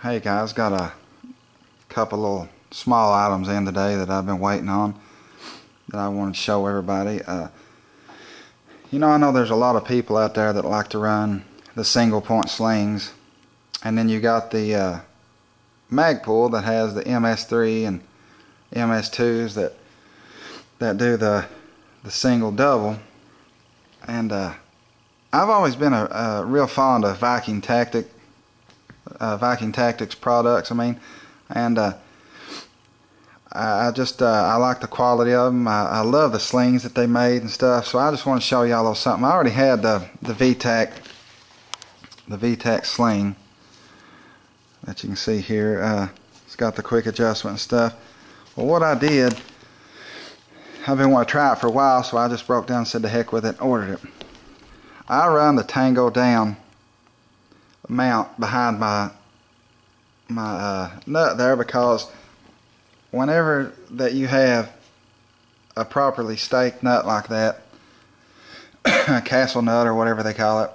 Hey guys, got a couple little small items in today that I've been waiting on that I wanted to show everybody. I know there's a lot of people out there that like to run the single point slings, and then you got the Magpul that has the MS3 and MS2s that do the single double. And I've always been a real fond of Viking Tactics products. I like the quality of them. I love the slings that they made and stuff. So I just want to show y'all a little something. I already had the V-Tac sling that you can see here. It's got the quick adjustment and stuff. Well, what I did, I've been wanting to try it for a while, so I just broke down and said the heck with it and ordered it. I run the Tango down mount behind my nut there, because whenever that you have a properly staked nut like that, a castle nut or whatever they call it,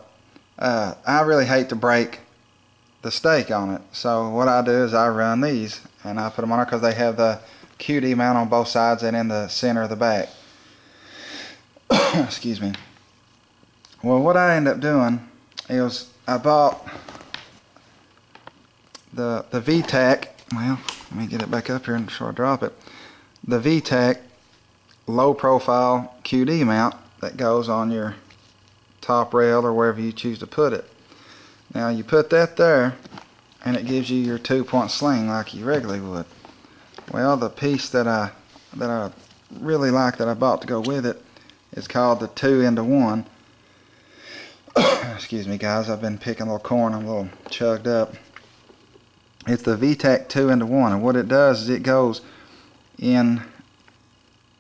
I really hate to break the stake on it. So what I do is I run these and I put them on there because they have the QD mount on both sides and in the center of the back. Excuse me. Well, what I ended up doing is I bought the V-Tac. Well, let me get it back up here before I drop it. The V-Tac low profile QD mount that goes on your top rail or wherever you choose to put it. Now you put that there and it gives you your 2-point sling like you regularly would. Well, the piece that I really like that I bought to go with it is called the 2-into-1. Excuse me guys, I've been picking a little corn. I'm a little chugged up. It's the V-Tac 2-into-1, and what it does is it goes in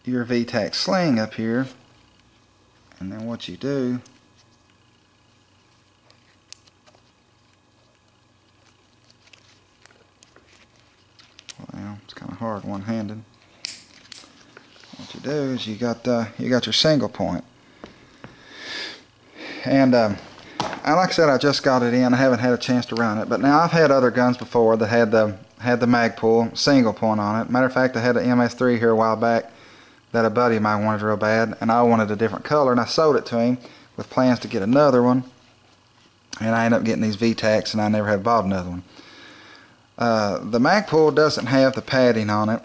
your V-Tac sling up here, and then what you do, well, it's kind of hard one-handed. What you do is you got your single point. And like I said, I just got it in. I haven't had a chance to run it, but now I've had other guns before that had the Magpul single point on it. Matter of fact, I had an MS3 here a while back that a buddy of mine wanted real bad, and I wanted a different color, and I sold it to him with plans to get another one. And I ended up getting these V-Tacs, and I never had bought another one. The Magpul doesn't have the padding on it.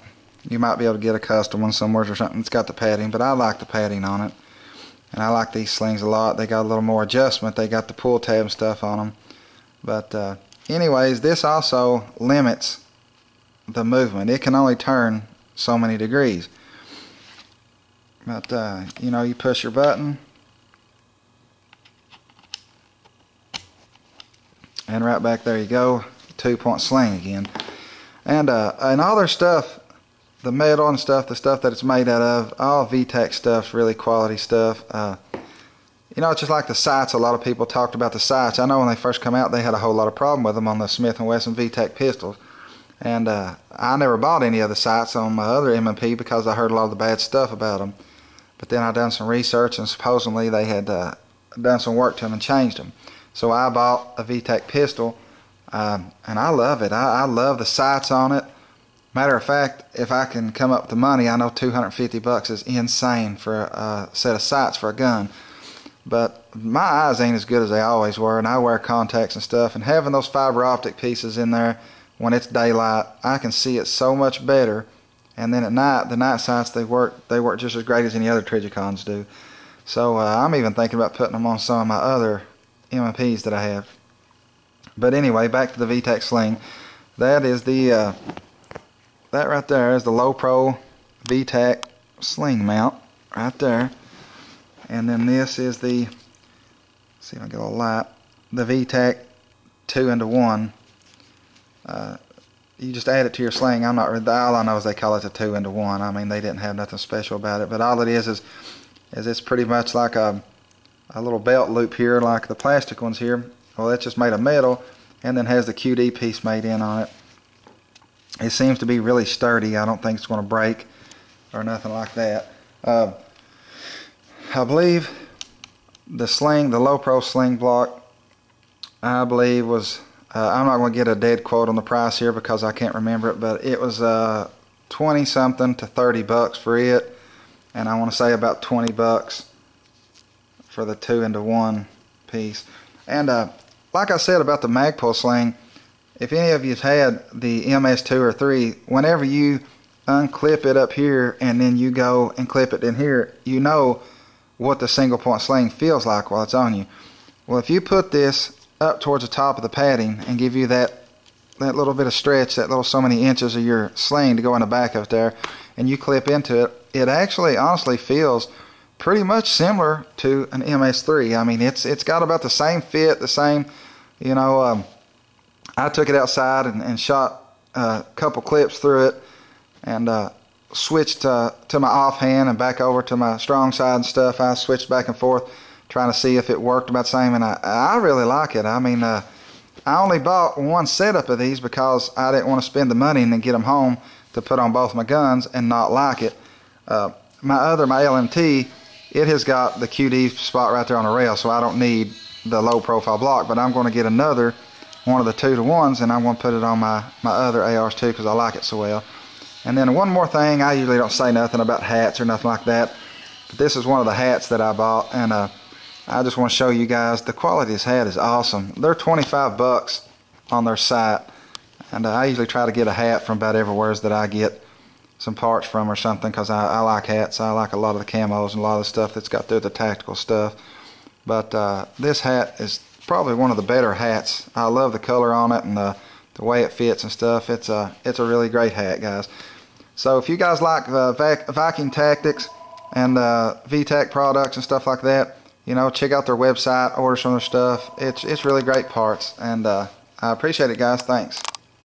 You might be able to get a custom one somewhere or something that's got the padding, but I like the padding on it. And I like these slings a lot. They got a little more adjustment. They got the pull tab and stuff on them. But anyways, this also limits the movement. It can only turn so many degrees. But you push your button, and right back there you go, 2-point sling again. And all their stuff, the metal and stuff, the stuff that it's made out of, all V-Tac stuff's really quality stuff. It's just like the sights. A lot of people talked about the sights. I know when they first come out, they had a whole lot of problem with them on the Smith & Wesson V-Tac pistols. And I never bought any of the sights on my other M&P because I heard a lot of the bad stuff about them. But then I done some research, and supposedly they had done some work to them and changed them. So I bought a V-Tac pistol, and I love it. I love the sights on it. Matter of fact, if I can come up with the money, I know $250 is insane for a set of sights for a gun. But my eyes ain't as good as they always were, and I wear contacts and stuff, and having those fiber optic pieces in there when it's daylight, I can see it so much better. And then at night, the night sights, they work just as great as any other Trijicons do. So I'm even thinking about putting them on some of my other M&Ps that I have. But anyway, back to the V-Tac sling. That is the that right there is the low pro V-Tac sling mount right there. And then this is the, let's see if I get a light, the V-Tac 2-into-1. You just add it to your sling. All I know is they call it a 2-into-1. I mean, they didn't have nothing special about it, but all it is it's pretty much like a little belt loop here, like the plastic ones here. Well, it's just made of metal, and then has the QD piece made in on it. It seems to be really sturdy. I don't think it's going to break or nothing like that. I believe the sling, the low pro sling block, I believe was I'm not going to get a dead quote on the price here because I can't remember it, but it was 20 something to 30 bucks for it, and I want to say about 20 bucks for the 2-into-1 piece. And like I said about the Magpul sling, if any of you've had the MS2 or 3, whenever you unclip it up here and then you go and clip it in here, you know what the single point sling feels like while it's on you. Well, if you put this up towards the top of the padding and give you that little bit of stretch, that little so many inches of your sling to go in the back of there, and you clip into it, it actually honestly feels pretty much similar to an MS3. I mean, it's got about the same fit, the same, you know. I took it outside and shot a couple clips through it, and switched to my offhand and back over to my strong side and stuff. I switched back and forth trying to see if it worked about the same, and I really like it. I mean, I only bought one setup of these because I didn't want to spend the money and then get them home to put on both my guns and not like it. My LMT, it has got the QD spot right there on the rail, so I don't need the low profile block, but I'm going to get another one of the 2-to-1s, and I'm going to put it on my other ARs too because I like it so well. And then one more thing, I usually don't say nothing about hats or nothing like that, but this is one of the hats that I bought, and I just want to show you guys the quality of this hat is awesome. They're 25 bucks on their site, and I usually try to get a hat from about everywhere that I get some parts from or something, because I like hats. I like a lot of the camos and a lot of the stuff that's got through the tactical stuff. But this hat is probably one of the better hats. I love the color on it and the way it fits and stuff. It's a really great hat, guys. So if you guys like the Viking Tactics and V-Tac products and stuff like that, you know, check out their website, order some of their stuff. It's really great parts, and I appreciate it, guys. Thanks.